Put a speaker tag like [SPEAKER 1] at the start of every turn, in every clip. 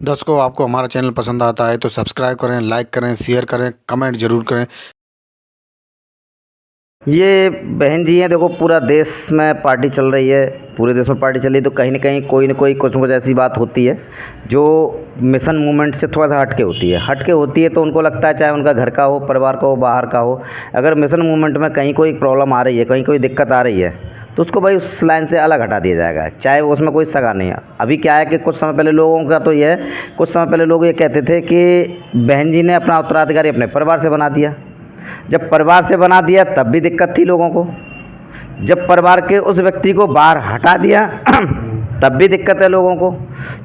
[SPEAKER 1] दर्शकों, आपको हमारा चैनल पसंद आता है तो सब्सक्राइब करें, लाइक करें, शेयर करें, कमेंट ज़रूर करें।
[SPEAKER 2] ये बहन जी हैं, देखो पूरा देश में पार्टी चल रही है, पूरे देश में पार्टी चल रही है तो कहीं ना कहीं कोई ना कोई कुछ न कुछ ऐसी बात होती है जो मिशन मूवमेंट से थोड़ा सा हटके होती है तो उनको लगता है, चाहे उनका घर का हो, परिवार का हो, बाहर का हो, अगर मिशन मूवमेंट में कहीं कोई प्रॉब्लम आ रही है, कहीं कोई दिक्कत आ रही है तो उसको भाई उस लाइन से अलग हटा दिया जाएगा, चाहे वो उसमें कोई सगा नहीं है। अभी क्या है कि कुछ समय पहले लोगों का तो ये है, कुछ समय पहले लोग ये कहते थे कि बहन जी ने अपना उत्तराधिकारी अपने परिवार से बना दिया। जब परिवार से बना दिया तब भी दिक्कत थी लोगों को, जब परिवार के उस व्यक्ति को बाहर हटा दिया तब भी दिक्कत है लोगों को।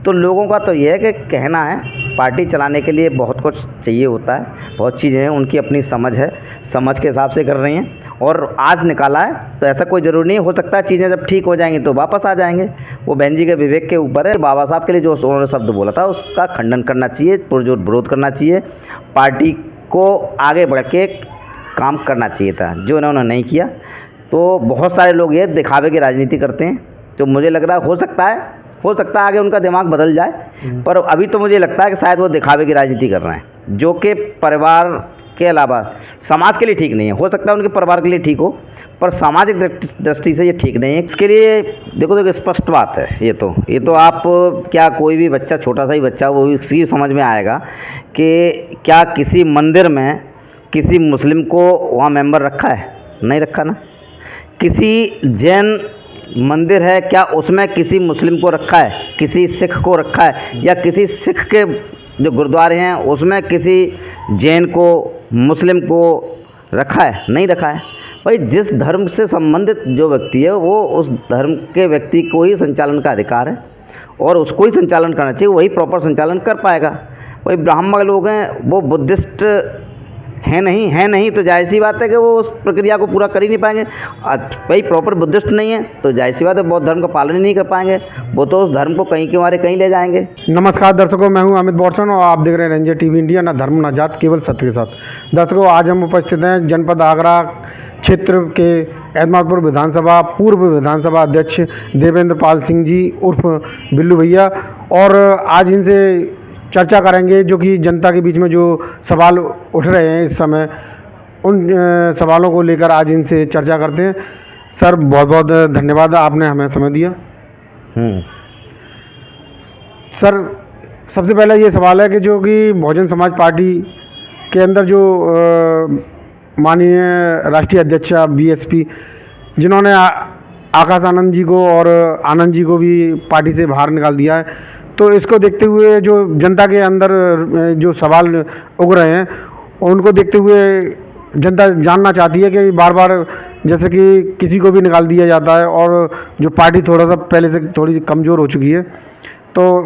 [SPEAKER 2] तो लोगों का तो ये है कि कहना है, पार्टी चलाने के लिए बहुत कुछ चाहिए होता है, बहुत चीज़ें हैं, उनकी अपनी समझ है, समझ के हिसाब से कर रही हैं और आज निकाला है तो ऐसा कोई ज़रूरी नहीं हो सकता है चीज़ें जब ठीक हो जाएंगी तो वापस आ जाएंगे। वो बहन जी के विवेक के ऊपर है। बाबा साहब के लिए जो उन्होंने शब्द बोला था उसका खंडन करना चाहिए, पुरजोर विरोध करना चाहिए, पार्टी को आगे बढ़ के काम करना चाहिए था, जो इन्होंने नहीं किया। तो बहुत सारे लोग ये दिखावे की राजनीति करते हैं, तो मुझे लग रहा है हो सकता है आगे उनका दिमाग बदल जाए, पर अभी तो मुझे लगता है कि शायद वो दिखावे की राजनीति कर रहे हैं जो कि परिवार के अलावा समाज के लिए ठीक नहीं है। हो सकता है उनके परिवार के लिए ठीक हो, पर सामाजिक दृष्टि से ये ठीक नहीं है। इसके लिए देखो स्पष्ट बात है, ये तो आप क्या कोई भी बच्चा, छोटा सा ही बच्चा, वो भी इसी समझ में आएगा कि क्या किसी मंदिर में किसी मुस्लिम को वहाँ मेंबर रखा है? नहीं रखा ना। किसी जैन मंदिर है, क्या उसमें किसी मुस्लिम को रखा है, किसी सिख को रखा है, या किसी सिख के जो गुरुद्वारे हैं उसमें किसी जैन को, मुस्लिम को रखा है? नहीं रखा है। भाई जिस धर्म से संबंधित जो व्यक्ति है वो उस धर्म के व्यक्ति को ही संचालन का अधिकार है और उसको ही संचालन करना चाहिए, वही प्रॉपर संचालन कर पाएगा। भाई ब्राह्मण लोग हैं, वो बुद्धिस्ट है नहीं तो जाहिर सी बात है कि वो उस प्रक्रिया को पूरा कर ही नहीं पाएंगे। भाई प्रॉपर बुद्धिस्ट नहीं है तो जाहिर सी बात है बौद्ध धर्म का पालन ही नहीं कर पाएंगे, वो तो उस धर्म को कहीं के मारे कहीं ले जाएंगे।
[SPEAKER 3] नमस्कार दर्शकों, मैं हूं अमित बॉर्सन और आप देख रहे हैं रंजय टीवी इंडिया, ना धर्म ना जात, केवल सत्य के साथ। दर्शकों, आज हम उपस्थित हैं जनपद आगरा क्षेत्र के एहमदपुर विधानसभा पूर्व विधानसभा अध्यक्ष देवेंद्र पाल सिंह जी उर्फ बिल्लू भैया, और आज इनसे चर्चा करेंगे जो कि जनता के बीच में जो सवाल उठ रहे हैं इस समय, उन सवालों को लेकर आज इनसे चर्चा करते हैं। सर बहुत बहुत धन्यवाद, आपने हमें समय दिया। सर सबसे पहला ये सवाल है कि जो कि बहुजन समाज पार्टी के अंदर जो माननीय राष्ट्रीय अध्यक्ष बीएसपी जिन्होंने आकाश आनंद जी को और आनंद जी को भी पार्टी से बाहर निकाल दिया है, तो इसको देखते हुए जो जनता के अंदर जो सवाल उग रहे हैं उनको देखते हुए जनता जानना चाहती है कि बार बार जैसे कि किसी को भी निकाल दिया जाता है और जो पार्टी थोड़ा सा पहले से थोड़ी कमज़ोर हो चुकी है, तो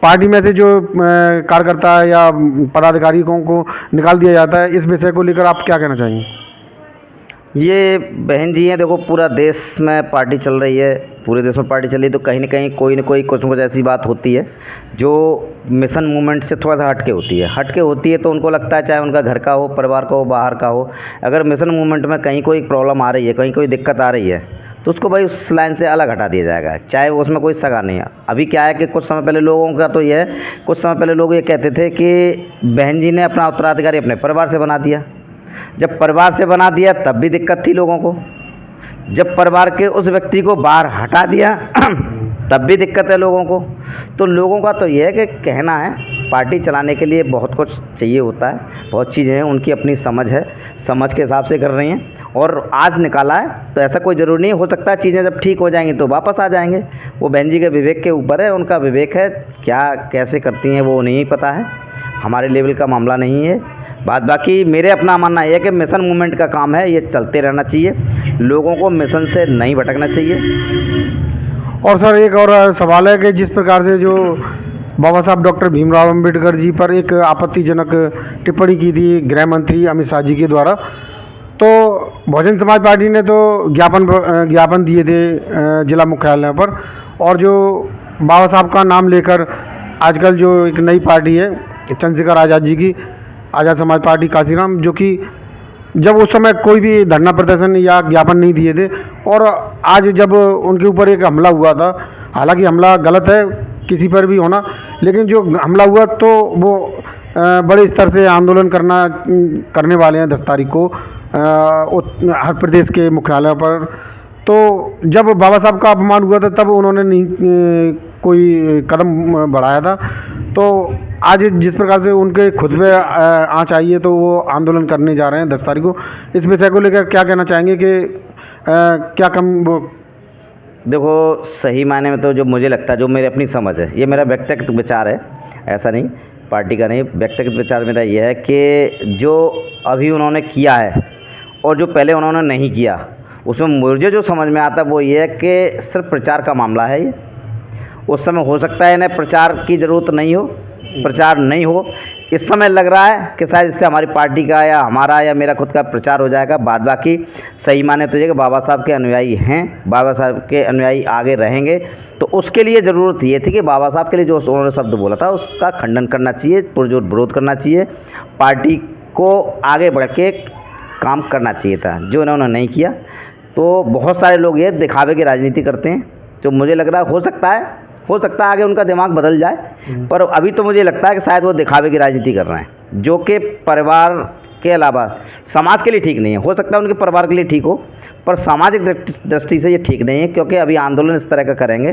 [SPEAKER 3] पार्टी में से जो कार्यकर्ता या पदाधिकारियों को निकाल दिया जाता है, इस विषय को लेकर आप क्या कहना चाहेंगे?
[SPEAKER 2] ये बहन जी हैं, देखो पूरा देश में पार्टी चल रही है, पूरे देश में पार्टी चल रही है तो कहीं ना कहीं कोई ना कोई कुछ न कुछ ऐसी बात होती है जो मिशन मूवमेंट से थोड़ा सा हटके होती है तो उनको लगता है, चाहे उनका घर का हो, परिवार का हो, बाहर का हो, अगर मिशन मूवमेंट में कहीं कोई प्रॉब्लम आ रही है, कहीं कोई दिक्कत आ रही है तो उसको भाई उस लाइन से अलग हटा दिया जाएगा, चाहे वो उसमें कोई सगा नहीं है। अभी क्या है कि कुछ समय पहले लोगों का तो ये है, कुछ समय पहले लोग ये कहते थे कि बहन जी ने अपना उत्तराधिकारी अपने परिवार से बना दिया। जब परिवार से बना दिया तब भी दिक्कत थी लोगों को, जब परिवार के उस व्यक्ति को बाहर हटा दिया तब भी दिक्कत है लोगों को। तो लोगों का तो ये है कि कहना है, पार्टी चलाने के लिए बहुत कुछ चाहिए होता है, बहुत चीज़ें हैं, उनकी अपनी समझ है, समझ के हिसाब से कर रही हैं और आज निकाला है तो ऐसा कोई ज़रूरी नहीं हो सकता है चीज़ें जब ठीक हो जाएंगी तो वापस आ जाएंगे। वो बहन जी के विवेक के ऊपर है, उनका विवेक है, क्या कैसे करती हैं वो नहीं पता है, हमारे लेवल का मामला नहीं है। बाकी मेरे अपना मानना यह है कि मिशन मूवमेंट का काम है, ये चलते रहना चाहिए, लोगों को मिशन से नहीं भटकना चाहिए।
[SPEAKER 3] और सर एक और सवाल है कि जिस प्रकार से जो बाबा साहब डॉक्टर भीमराव अंबेडकर जी पर एक आपत्तिजनक टिप्पणी की थी गृह मंत्री अमित शाह जी के द्वारा, तो बहुजन समाज पार्टी ने तो ज्ञापन दिए थे जिला मुख्यालय पर, और जो बाबा साहब का नाम लेकर आजकल जो एक नई पार्टी है चंद्रशेखर आज़ाद जी की आज़ाद समाज पार्टी काशीराम, जो कि जब उस समय कोई भी धरना प्रदर्शन या ज्ञापन नहीं दिए थे और आज जब उनके ऊपर एक हमला हुआ था, हालांकि हमला गलत है, किसी पर भी होना, लेकिन जो हमला हुआ तो वो बड़े स्तर से आंदोलन करने वाले हैं 10 तारीख को हर प्रदेश के मुख्यालयों पर। तो जब बाबा साहब का अपमान हुआ था तब उन्होंने नहीं कोई कदम बढ़ाया था। तो आज जिस प्रकार से उनके खुद पे आँच आई है तो वो आंदोलन करने जा रहे हैं 10 तारीख को। इस विषय को लेकर क्या कहना चाहेंगे कि क्या कम वो
[SPEAKER 2] देखो, सही मायने में तो जो मुझे लगता है, जो मेरी अपनी समझ है, ये मेरा व्यक्तिगत विचार है, ऐसा नहीं पार्टी का नहीं, व्यक्तिगत विचार मेरा ये है कि जो अभी उन्होंने किया है और जो पहले उन्होंने नहीं किया, उसमें मुझे जो समझ में आता है वो ये है कि सिर्फ प्रचार का मामला है ये। उस समय हो सकता है इन्हें प्रचार की ज़रूरत नहीं हो, प्रचार नहीं हो, इस समय लग रहा है कि शायद इससे हमारी पार्टी का या हमारा या मेरा खुद का प्रचार हो जाएगा। बाद बाकी सही माने तो ये कि बाबा साहब के अनुयायी हैं, बाबा साहब के अनुयायी आगे रहेंगे, तो उसके लिए ज़रूरत ये थी कि बाबा साहब के लिए जो उन्होंने शब्द बोला था उसका खंडन करना चाहिए, पुरजोर विरोध करना चाहिए, पार्टी को आगे बढ़ के काम करना चाहिए था, जो इन्होंने नहीं किया। तो बहुत सारे लोग ये दिखावे की राजनीति करते हैं, जो मुझे लग रहा है हो सकता है आगे उनका दिमाग बदल जाए, पर अभी तो मुझे लगता है कि शायद वो दिखावे की राजनीति कर रहे हैं, जो कि परिवार के अलावा समाज के लिए ठीक नहीं है। हो सकता है उनके परिवार के लिए ठीक हो, पर सामाजिक दृष्टि से ये ठीक नहीं है, क्योंकि अभी आंदोलन इस तरह का करेंगे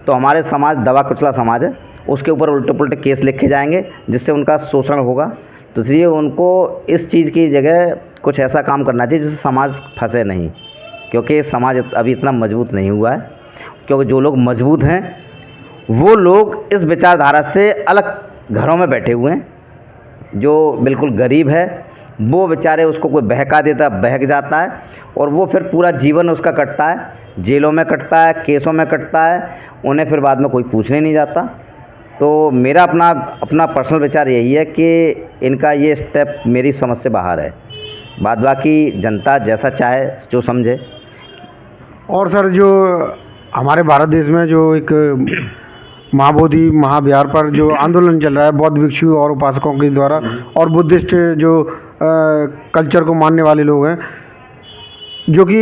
[SPEAKER 2] तो हमारे समाज दबा कुचला समाज है, उसके ऊपर उल्टे पुल्टे केस लिखे जाएंगे जिससे उनका शोषण होगा। तो इसलिए उनको इस चीज़ की जगह कुछ ऐसा काम करना चाहिए जिससे समाज फंसे नहीं, क्योंकि समाज अभी इतना मजबूत नहीं हुआ है। क्योंकि जो लोग मजबूत हैं वो लोग इस विचारधारा से अलग घरों में बैठे हुए हैं, जो बिल्कुल गरीब है वो बेचारे, उसको कोई बहका देता बहक जाता है और वो फिर पूरा जीवन उसका कटता है, जेलों में कटता है, केसों में कटता है, उन्हें फिर बाद में कोई पूछने नहीं जाता। तो मेरा अपना पर्सनल विचार यही है कि इनका ये स्टेप मेरी समझ से बाहर है, बाद बाकी जनता जैसा चाहे जो समझे।
[SPEAKER 3] और सर, जो हमारे भारत देश में जो एक महाबोधि महाविहार पर जो आंदोलन चल रहा है बौद्ध भिक्षु और उपासकों के द्वारा, और बुद्धिस्ट जो कल्चर को मानने वाले लोग हैं, जो कि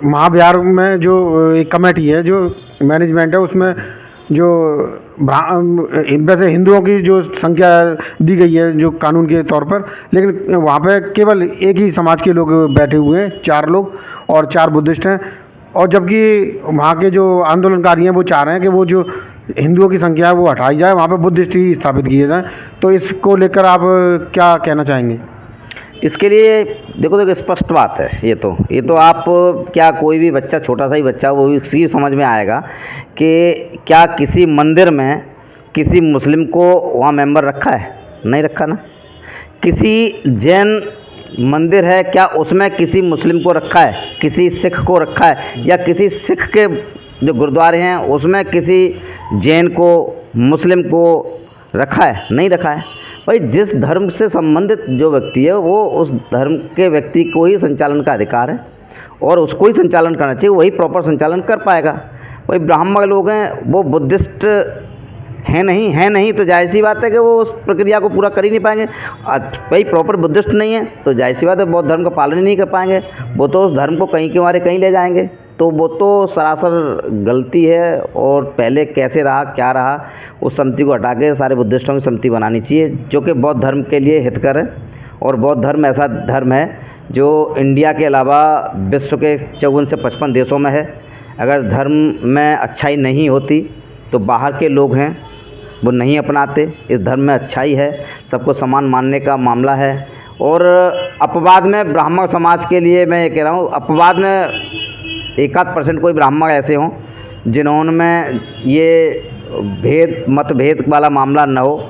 [SPEAKER 3] महाविहार में जो एक कमेटी है, जो मैनेजमेंट है, उसमें जो वैसे हिंदुओं की जो संख्या दी गई है जो कानून के तौर पर, लेकिन वहाँ पे केवल एक ही समाज के लोग बैठे हुए हैं, 4 लोग, और 4 बुद्धिस्ट हैं। और जबकि वहाँ के जो आंदोलनकारी हैं वो चाह रहे हैं कि वो जो हिंदुओं की संख्या है वो हटाई जाए, वहाँ पे बुद्धिस्ट ही स्थापित किए जाएँ। तो इसको लेकर आप क्या कहना चाहेंगे?
[SPEAKER 2] इसके लिए देखो स्पष्ट बात है, ये तो आप क्या कोई भी बच्चा, छोटा सा ही बच्चा, वो भी इसी समझ में आएगा कि क्या किसी मंदिर में किसी मुस्लिम को वहाँ मेंबर रखा है? नहीं रखा ना। किसी जैन मंदिर है, क्या उसमें किसी मुस्लिम को रखा है? किसी सिख को रखा है? या किसी सिख के जो गुरुद्वारे हैं उसमें किसी जैन को, मुस्लिम को रखा है? नहीं रखा है। भाई जिस धर्म से संबंधित जो व्यक्ति है वो उस धर्म के व्यक्ति को ही संचालन का अधिकार है और उसको ही संचालन करना चाहिए, वही प्रॉपर संचालन कर पाएगा। भाई ब्राह्मण लोग हैं, वो बुद्धिस्ट है नहीं तो जाहिर सी बात है कि वो उस प्रक्रिया को पूरा कर ही नहीं पाएंगे। भाई प्रॉपर बुद्धिस्ट नहीं है तो जाहिर सी बात है बौद्ध धर्म का पालन ही नहीं कर पाएंगे, वो तो उस धर्म को कहीं के मारे कहीं ले जाएंगे। तो वो तो सरासर गलती है, और पहले कैसे रहा क्या रहा उस समिति को हटा के सारे बुद्धिस्टों की समिति बनानी चाहिए, जो कि बौद्ध धर्म के लिए हितकर है। और बौद्ध धर्म ऐसा धर्म है जो इंडिया के अलावा विश्व के 54 से 55 देशों में है। अगर धर्म में अच्छाई नहीं होती तो बाहर के लोग हैं वो नहीं अपनाते। इस धर्म में अच्छाई है, सबको समान मानने का मामला है। और अपवाद में ब्राह्मण समाज के लिए मैं ये कह रहा हूँ, अपवाद में 1-8% कोई ब्राह्मण ऐसे हों जिन्होंने ये मतभेद वाला मामला न हो,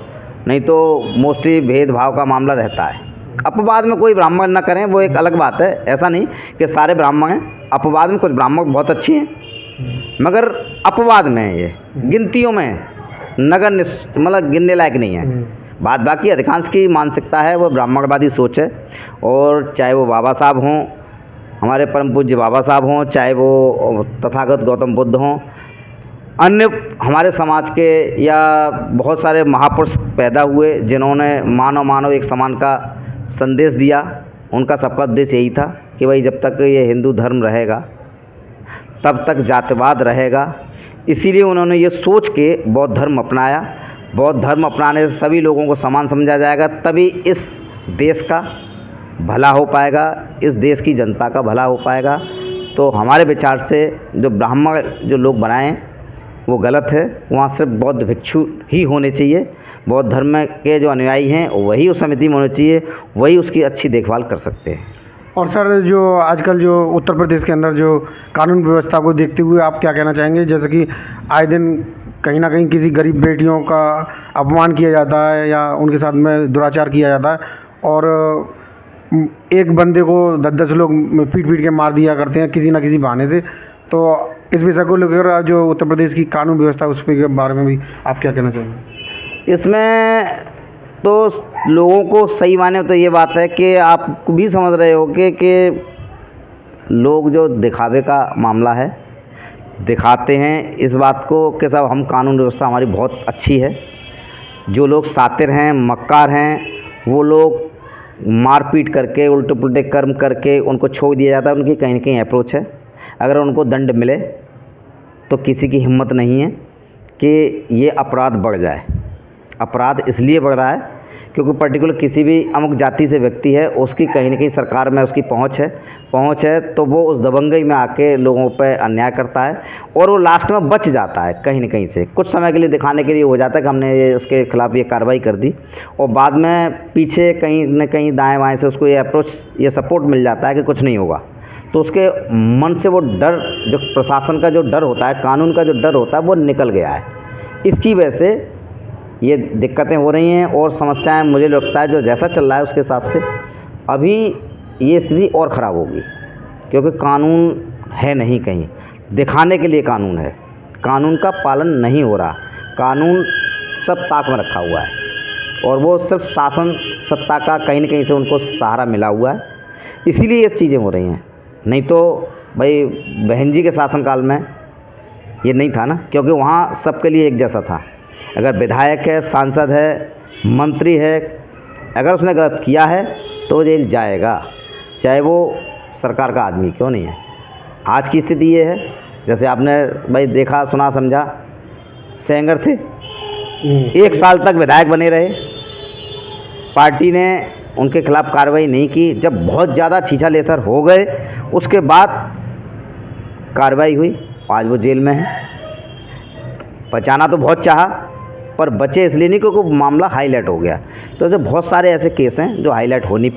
[SPEAKER 2] नहीं तो मोस्टली भेदभाव का मामला रहता है। अपवाद में कोई ब्राह्मण ना करें वो एक अलग बात है, ऐसा नहीं कि सारे ब्राह्मण हैं। अपवाद में कुछ ब्राह्मण बहुत अच्छे हैं, मगर अपवाद में ये गिनतियों में मतलब गिनने लायक नहीं है। बात बाकी अधिकांश की मानसिकता है वो ब्राह्मणवादी सोच है। और चाहे वो बाबा साहब हों, हमारे परम पूज्य बाबा साहब हों, चाहे वो तथागत गौतम बुद्ध हों, अन्य हमारे समाज के या बहुत सारे महापुरुष पैदा हुए जिन्होंने मानव एक समान का संदेश दिया, उनका सबका उद्देश्य यही था कि भाई जब तक ये हिंदू धर्म रहेगा तब तक जातिवाद रहेगा। इसीलिए उन्होंने ये सोच के बौद्ध धर्म अपनाया। बौद्ध धर्म अपनाने से सभी लोगों को समान समझा जाएगा, तभी इस देश का भला हो पाएगा, इस देश की जनता का भला हो पाएगा। तो हमारे विचार से जो ब्राह्मण जो लोग बनाएं वो गलत है। वहाँ सिर्फ बौद्ध भिक्षु ही होने चाहिए। बौद्ध धर्म के जो अनुयायी हैं वही उस समिति में होने चाहिए, वही उसकी अच्छी देखभाल कर सकते हैं।
[SPEAKER 3] और सर, जो आजकल जो उत्तर प्रदेश के अंदर जो कानून व्यवस्था को देखते हुए आप क्या कहना चाहेंगे? जैसे कि आए दिन कहीं ना कहीं किसी गरीब बेटियों का अपमान किया जाता है या उनके साथ में दुराचार किया जाता है, और एक बंदे को 10-10 लोग पीट के मार दिया करते हैं किसी ना किसी बहाने से। तो इस विषय को लेकर जो उत्तर प्रदेश की कानून व्यवस्था उसके बारे में भी आप क्या कहना चाहेंगे?
[SPEAKER 2] इसमें तो लोगों को सही माने तो ये बात है कि आप भी समझ रहे हो कि लोग जो दिखावे का मामला है दिखाते हैं इस बात को कि साहब हम कानून व्यवस्था हमारी बहुत अच्छी है। जो लोग सातिर हैं, मक्कार हैं, वो लोग मारपीट करके उल्टे पुल्टे कर्म करके उनको छोड़ दिया जाता है। उनकी कहीं ना कहीं अप्रोच है, अगर उनको दंड मिले तो किसी की हिम्मत नहीं है कि ये अपराध बढ़ जाए। अपराध इसलिए बढ़ रहा है क्योंकि पर्टिकुलर किसी भी अमुक जाति से व्यक्ति है, उसकी कहीं ना कहीं सरकार में उसकी पहुंच है तो वो उस दबंगई में आके लोगों पे अन्याय करता है और वो लास्ट में बच जाता है कहीं ना कहीं से। कुछ समय के लिए दिखाने के लिए हो जाता है कि हमने ये उसके खिलाफ़ ये कार्रवाई कर दी, और बाद में पीछे कहीं न कहीं दाएँ बाएँ से उसको ये अप्रोच, ये सपोर्ट मिल जाता है कि कुछ नहीं होगा। तो उसके मन से वो डर, जो प्रशासन का जो डर होता है, कानून का जो डर होता है, वो निकल गया है। इसकी वजह से ये दिक्कतें हो रही हैं और समस्याएं, मुझे लगता है जो जैसा चल रहा है उसके हिसाब से अभी ये स्थिति और ख़राब होगी, क्योंकि कानून है नहीं, कहीं दिखाने के लिए कानून है, कानून का पालन नहीं हो रहा। कानून सब ताक में रखा हुआ है और वो सिर्फ शासन सत्ता का कहीं न कहीं से उनको सहारा मिला हुआ है, इसीलिए ये चीज़ें हो रही हैं। नहीं तो भाई बहन जी के शासनकाल में ये नहीं था ना, क्योंकि वहाँ सबके लिए एक जैसा था। अगर विधायक है, सांसद है, मंत्री है, अगर उसने गलत किया है तो जेल जाएगा, चाहे वो सरकार का आदमी क्यों नहीं है। आज की स्थिति ये है, जैसे आपने भाई देखा, सुना, समझा, सेंगर थे, 1 साल तक विधायक बने रहे, पार्टी ने उनके खिलाफ़ कार्रवाई नहीं की। जब बहुत ज़्यादा छीछा लेथर हो गए उसके बाद कार्रवाई हुई, आज वो जेल में है। बचाना तो बहुत चाहा पर बचे इसलिए नहीं क्योंकि मामला हाईलाइट हो गया। तो ऐसे बहुत सारे ऐसे केस हैं जो हाईलाइट हो नहीं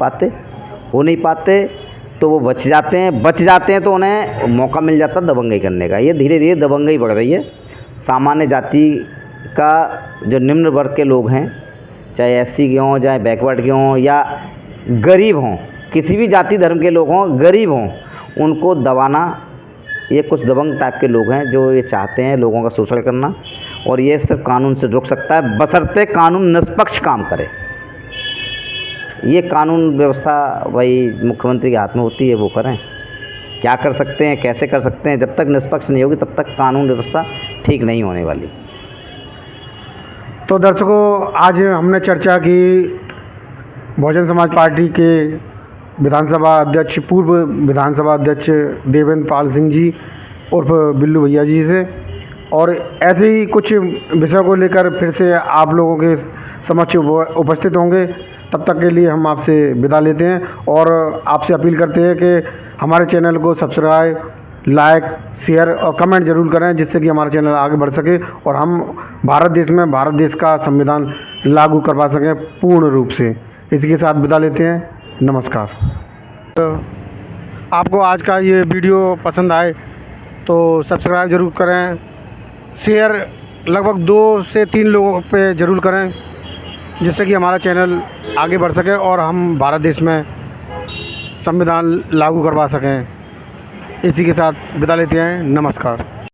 [SPEAKER 2] पाते तो वो बच जाते हैं तो उन्हें मौका मिल जाता दबंगई करने का। ये धीरे धीरे दबंगई बढ़ रही है। सामान्य जाति का जो निम्न वर्ग के लोग हैं, चाहे एससी के हों, चाहे बैकवर्ड के हों या गरीब हों, किसी भी जाति धर्म के लोग हों, गरीब हों, उनको दबाना, ये कुछ दबंग टाइप के लोग हैं जो ये चाहते हैं लोगों का शोषण करना, और ये सिर्फ कानून से रुक सकता है बशर्ते कानून निष्पक्ष काम करे। ये कानून व्यवस्था भाई मुख्यमंत्री के हाथ में होती है, वो करें, क्या कर सकते हैं, कैसे कर सकते हैं। जब तक निष्पक्ष नहीं होगी तब तक कानून व्यवस्था ठीक नहीं होने वाली।
[SPEAKER 3] तो दर्शकों, आज हमने चर्चा की बहुजन समाज पार्टी के विधानसभा अध्यक्ष, पूर्व विधानसभा अध्यक्ष देवेंद्र पाल सिंह जी उर्फ बिल्लू भैया जी से, और ऐसे ही कुछ विषयों को लेकर फिर से आप लोगों के समक्ष उपस्थित होंगे। तब तक के लिए हम आपसे विदा लेते हैं और आपसे अपील करते हैं कि हमारे चैनल को सब्सक्राइब, लाइक, शेयर और कमेंट ज़रूर करें, जिससे कि हमारा चैनल आगे बढ़ सके और हम भारत देश का संविधान लागू करवा सकें पूर्ण रूप से। इसी के साथ विदा लेते हैं। नमस्कार। तो आपको आज का ये वीडियो पसंद आए तो सब्सक्राइब ज़रूर करें, शेयर लगभग 2 से 3 लोगों पे ज़रूर करें, जिससे कि हमारा चैनल आगे बढ़ सके और हम भारत देश में संविधान लागू करवा सकें। इसी के साथ विदा लेते हैं। नमस्कार।